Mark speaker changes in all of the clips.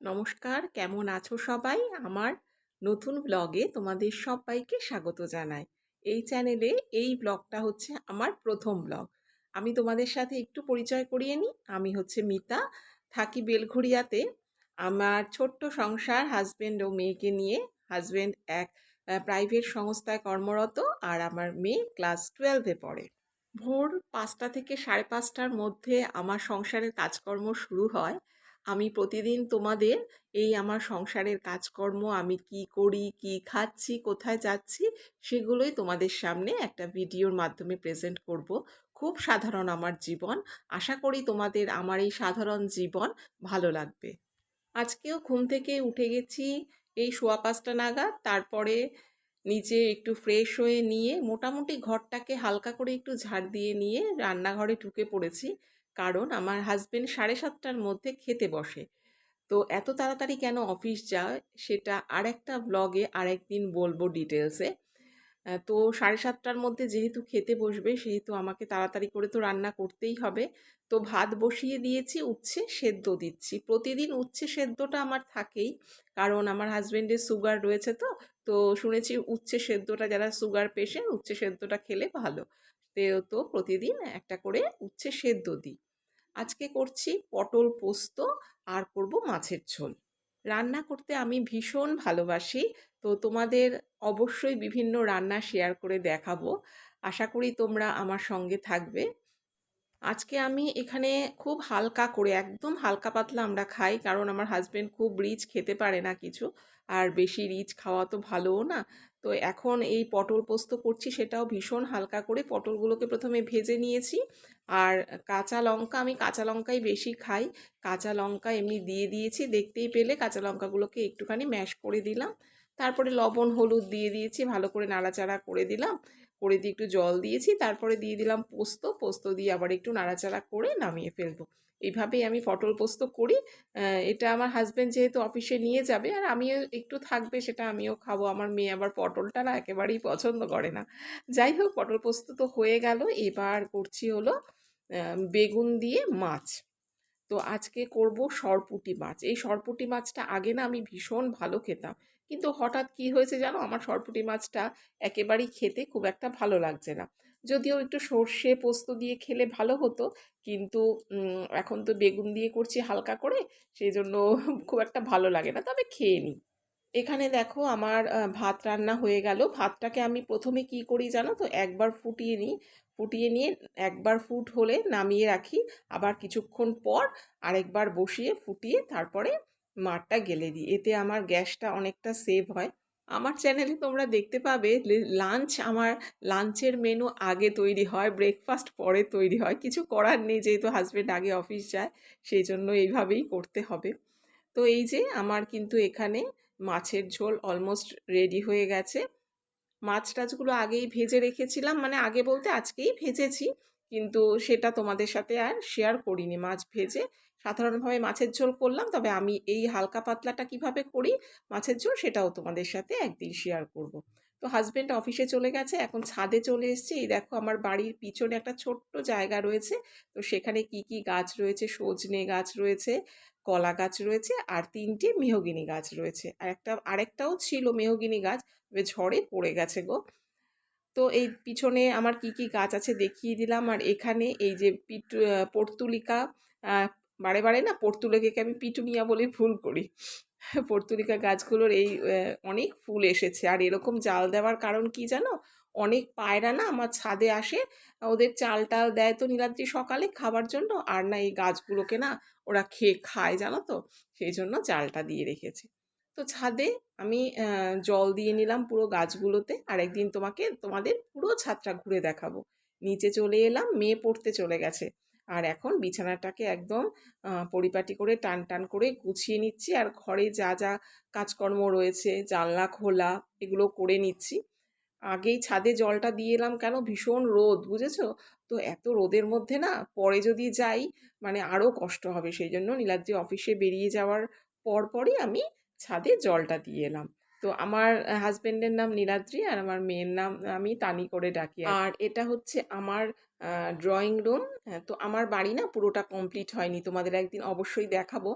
Speaker 1: নমস্কার, কেমন আছো সবাই? আমার নতুন ব্লগে তোমাদের সবাইকে স্বাগত জানাই। এই চ্যানেলে এই ব্লগটা হচ্ছে আমার প্রথম ব্লগ। আমি তোমাদের সাথে একটু পরিচয় করিয়ে নিই। আমি হচ্ছে মিতা, থাকি বেলঘড়িয়াতে। আমার ছোট্ট সংসার, হাজবেন্ড ও মেয়েকে নিয়ে। হাজবেন্ড এক প্রাইভেট সংস্থায় কর্মরত, আর আমার মেয়ে ক্লাস 12-এ পড়ে। ভোর 5টা থেকে 5:30টার মধ্যে আমার সংসারের কাজকর্ম শুরু হয়। আমি প্রতিদিন তোমাদের এই আমার সংসারের কাজকর্ম, আমি কি করি, কি খাচ্ছি, কোথায় যাচ্ছি, সেগুলোই তোমাদের সামনে একটা ভিডিওর মাধ্যমে প্রেজেন্ট করব। খুব সাধারণ আমার জীবন। আশা করি তোমাদের আমার এই সাধারণ জীবন ভালো লাগবে। আজকেও ঘুম থেকে উঠে গেছি এই 5:15 নাগাদ। তারপরে নিজে একটু ফ্রেশ হয়ে নিয়ে মোটামুটি ঘরটাকে হালকা করে একটু ঝাড় দিয়ে নিয়ে রান্নাঘরে ঢুকে পড়েছি। কারণ আমার হাজবেন্ড 7:30টার মধ্যে খেতে বসে। তো এত তাড়াতাড়ি কেন অফিস যায় সেটা আরেকটা ব্লগে আরেকদিন বলবো ডিটেলসে। তো 7:30টার মধ্যে যেহেতু খেতে বসবে, সেহেতু আমাকে তাড়াতাড়ি করে তো রান্না করতেই হবে। তো ভাত বসিয়ে দিয়েছি, উচ্ছে সেদ্ধ দিচ্ছি। প্রতিদিন উচ্ছে সেদ্ধটা আমার থাকেই, কারণ আমার হাজবেন্ডের সুগার রয়েছে। তো শুনেছি উচ্ছে সেদ্ধটা, যারা সুগার পেশেন্ট উচ্ছে সেদ্ধটা খেলে ভালো। তো প্রতিদিন একটা করে উচ্ছে সেদ্ধ দিই। আজকে করছি পটল পোস্ত, আর করব মাছের ঝোল। রান্না করতে আমি ভীষণ ভালোবাসি। তো তোমাদের অবশ্যই বিভিন্ন রান্না শেয়ার করে দেখাবো। আশা করি তোমরা আমার সঙ্গে থাকবে। আজকে আমি এখানে খুব হালকা করে, একদম হালকা পাতলা আমরা খাই, কারণ আমার হাজবেন্ড খুব রিচ খেতে পারে না কিছু, আর বেশি রিচ খাওয়া তো ভালোও না। তো এখন এই পটল পোস্ত করছি, সেটাও ভীষণ হালকা করে। পটলগুলোকে প্রথমে ভেজে নিয়েছি, আর কাঁচা লঙ্কা, আমি কাঁচা লঙ্কাই বেশি খাই। কাঁচা লঙ্কা এমনি দিয়ে দিয়েছি, দেখতেই পেলে কাঁচা লঙ্কাগুলোকে একটুখানি ম্যাশ করে দিলাম। তারপরে লবণ হলুদ দিয়ে দিয়েছি, ভালো করে নাড়াচাড়া করে দিলাম। করে দিয়ে একটু জল দিয়েছি, তারপরে দিয়ে দিলাম পোস্ত। পোস্ত দিয়ে আবার একটু নাড়াচাড়া করে নামিয়ে ফেলবো। এইভাবেই আমি পটল পোস্ত করি। এটা আমার হাজব্যান্ড যেহেতু অফিসে নিয়ে যাবে, আর আমিও একটু থাকবে, সেটা আমিও খাবো। আমার মেয়ে আবার পটলটা না একেবারেই পছন্দ করে না। যাই হোক, পটল পোস্ত তো হয়ে গেল। এবার করছি হলো বেগুন দিয়ে মাছ। তো আজকে করব সরপুঁটি মাছ। এই সরপুঁটি মাছটা আগে না আমি ভীষণ ভালো খেতাম, কিন্তু হঠাৎ কি হয়েছে জানো, আমার সরপুঁটি মাছটা একেবারেই খেতে খুব একটা ভালো লাগছে না। যদিও একটু সর্ষে পোস্ত দিয়ে খেলে ভালো হতো, কিন্তু এখন তো বেগুন দিয়ে করছি হালকা করে, সেই জন্য খুব একটা ভালো লাগে না, তবে খেয়ে নিই। এখানে দেখো আমার ভাত রান্না হয়ে গেল। ভাতটাকে আমি প্রথমে কি করি জানো তো, একবার ফুটিয়ে নিই। ফুটিয়ে নিয়ে একবার ফুট হলে নামিয়ে রাখি, আবার কিছুক্ষণ পর আরেকবার বসিয়ে ফুটিয়ে তারপরে মাঠটা গেলে দিই। এতে আমার গ্যাসটা অনেকটা সেভ হয়। আমার চ্যানেলে তোমরা দেখতে পাবে লাঞ্চ, আমার লাঞ্চের মেনু আগে তৈরি হয়, ব্রেকফাস্ট পরে তৈরি হয়। কিছু করার নেই, যেহেতু হাজব্যান্ড আগে অফিস যায়, সেই জন্য এইভাবেই করতে হবে। তো এই যে আমার কিন্তু এখানে মাছের ঝোল অলমোস্ট রেডি হয়ে গেছে। মাছ টাছগুলো আগেই ভেজে রেখেছিলাম, মানে আগে বলতে আজকেই ভেজেছি, কিন্তু সেটা তোমাদের সাথে আর শেয়ার করিনি। মাছ ভেজে সাধারণভাবে মাছের ঝোল করলাম, তবে আমি এই হালকা পাতলাটা কিভাবে করি মাছের ঝোল, সেটাও তোমাদের সাথে একদিন শেয়ার করব। তো হাজব্যান্ড অফিসে চলে গেছে, এখন ছাদে চলে এসেছে। এই দেখো আমার বাড়ির পিছনে একটা ছোট্ট জায়গা রয়েছে। তো সেখানে কি কি গাছ রয়েছে, সজনে গাছ রয়েছে, কলা গাছ রয়েছে, আর 3টে মেহগিনি গাছ রয়েছে। আর আরেকটাও ছিল মেহগিনি গাছ, তবে ঝড়ে পড়ে গেছে গো। তো এই পিছনে আমার কি কি গাছ আছে দেখিয়ে দিলাম। আর এখানে এই যে পর্তুলিকা, বারে বারে না পর্তুলিকাকে আমি পিটুনিয়া বলে ভুল করি। পর্তুলিকা গাছগুলোর এই অনেক ফুল এসেছে। আর এরকম জাল দেওয়ার কারণ কি জানো, অনেক পায়রা না আমার ছাদে আসে, ওদের চাল টাল দেয় তো নীলাদ্রি সকালে খাবার জন্য, আর না এই গাছগুলোকে না ওরা খেয়ে খায় জানো তো, সেই জন্য চালটা দিয়ে রেখেছে। তো ছাদে আমি জল দিয়ে নিলাম পুরো গাছগুলোতে, আর একদিন তোমাদের পুরো ছাদটা ঘুরে দেখাবো। নিচে চলে এলাম, মেয়ে পড়তে চলে গেছে, আর এখন বিছানাটাকে একদম পরিপাটি করে টান টান করে গুছিয়ে নিচ্ছি। আর ঘরে যা যা কাজকর্ম রয়েছে, জানলা খোলা, এগুলো করে নিচ্ছি। আগেই ছাদে জলটা দিয়ে এলাম, কেন ভীষণ রোদ বুঝেছো। তো এত রোদের মধ্যে না পরে যদি যাই, মানে আরও কষ্ট হবে, সেই জন্য নীলাদ্রি অফিসে বেরিয়ে যাওয়ার পরই আমি ছাদে জলটা দিয়ে এলাম। তো আমার হাজবেন্ডের নাম নীলাদ্রি, আর আমার মেয়ের নাম আমি তানি করে ডাকি। আর এটা হচ্ছে আমার ড্রয়িং রুম। তো আমার বাড়ি না পুরোটা কমপ্লিট হয়নি, তোমাদের একদিন অবশ্যই দেখাবো।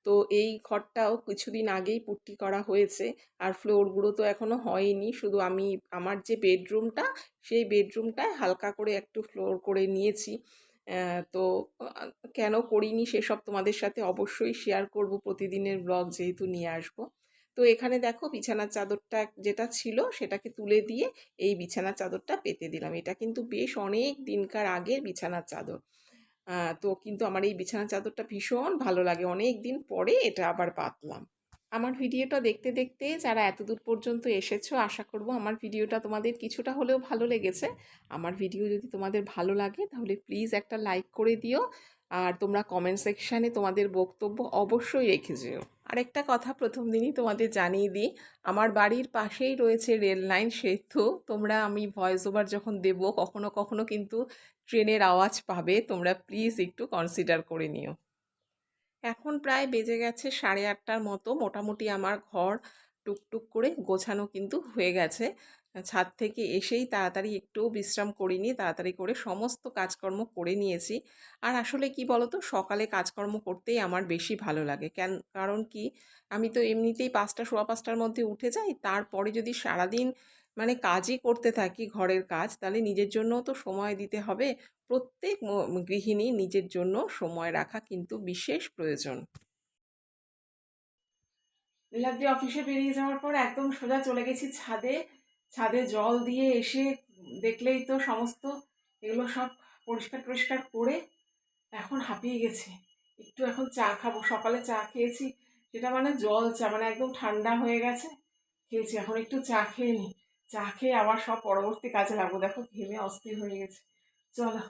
Speaker 1: তো এই ঘরটাও কিছুদিন আগেই পুট্টি করা হয়েছে, আর ফ্লোরগুলো তো এখনও হয়নি, শুধু আমি আমার যে বেডরুমটা সেই বেডরুমটায় হালকা করে একটু ফ্লোর করে নিয়েছি। তো কেন করিনি সেসব তোমাদের সাথে অবশ্যই শেয়ার করব, প্রতিদিনের ব্লগ যেহেতু নিয়ে আসবো। তো এখানে দেখো বিছানার চাদরটা যেটা ছিল সেটাকে তুলে দিয়ে এই বিছানার চাদরটা পেতে দিলাম। এটা কিন্তু বেশ অনেক দিনকার আগের বিছানার চাদর। তো কিন্তু আমার এই বিছানার চাদরটা ভীষণ ভালো লাগে, অনেক দিন পরে এটা আবার পাতলাম। আমার ভিডিওটা দেখতে দেখতে যারা এতদূর পর্যন্ত এসেছো, আশা করব আমার ভিডিওটা তোমাদের কিছুটা হলেও ভালো লেগেছে। আমার ভিডিও যদি তোমাদের ভালো লাগে তাহলে প্লিজ একটা লাইক করে দিও, আর তোমরা কমেন্ট সেকশানে তোমাদের বক্তব্য অবশ্যই রেখে যেও। আরেকটা কথা প্রথম দিনই তোমাদের জানিয়ে দিই, আমার বাড়ির পাশেই রয়েছে রেল লাইন, সেতু। তোমরা আমি ভয়েস ওভার যখন দেবো কখনো কখনো কিন্তু ট্রেনের আওয়াজ পাবে, তোমরা প্লিজ একটু কনসিডার করে নিও। এখন প্রায় বেজে গেছে 8:30টার মতো, মোটামুটি আমার ঘর টুকটুক করে গোছানো কিন্তু হয়ে গেছে। ছাদ থেকে এসেই তাড়াতাড়ি একটুও বিশ্রাম করিনি, তাড়াতাড়ি করে সমস্ত কাজকর্ম করে নিয়েছি। আর আসলে কি বলতো, সকালে কাজকর্ম করতেই আমার বেশি ভালো লাগে, কারণ কি, আমি তো এমনিতেই 5টা সোয়া 5টার মধ্যে উঠে যাই, তারপরে যদি সারাদিন মানে কাজই করতে থাকি ঘরের কাজ, তাহলে নিজের জন্যও তো সময় দিতে হবে। প্রত্যেক গৃহিণী নিজের জন্য সময় রাখা কিন্তু বিশেষ প্রয়োজন। নীলাদ্রি অফিসে বেরিয়ে যাওয়ার পর একদম সোজা চলে গেছি ছাদে। ছাদে জল দিয়ে এসে দেখলেই তো সমস্ত এগুলো সব পরিষ্কার টরিষ্কার করে এখন হাঁপিয়ে গেছি। একটু এখন চা খাবো, সকালে চা খেয়েছি, সেটা মানে জল চা, মানে একদম ঠান্ডা হয়ে গেছে খেয়েছি। এখন একটু চা খেয়ে নিই, চা খেয়ে আবার সব পরবর্তী কাজে লাগবো। দেখো ঘেমে অস্থির হয়ে গেছে। চলো।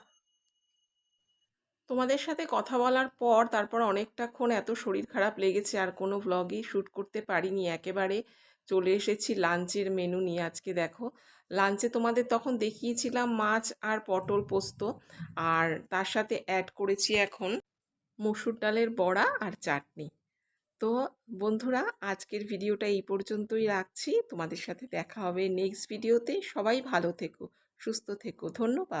Speaker 1: তোমাদের সাথে কথা বলার পর তারপর অনেকটাক্ষণ এত শরীর খারাপ লেগেছে, আর কোনো ভ্লগই শ্যুট করতে পারিনি। একেবারে চলে এসেছি লাঞ্চের মেনু নিয়ে। আজকে দেখো লাঞ্চে তোমাদের তখন দেখিয়েছিলাম মাছ আর পটল পোস্ত, আর তার সাথে অ্যাড করেছি এখন মসুর ডালের বড়া আর চাটনি। তো বন্ধুরা, আজকের ভিডিওটা এই পর্যন্তই রাখছি। তোমাদের সাথে দেখা হবে নেক্সট ভিডিওতে। সবাই ভালো থেকো, সুস্থ থেকো, ধন্যবাদ।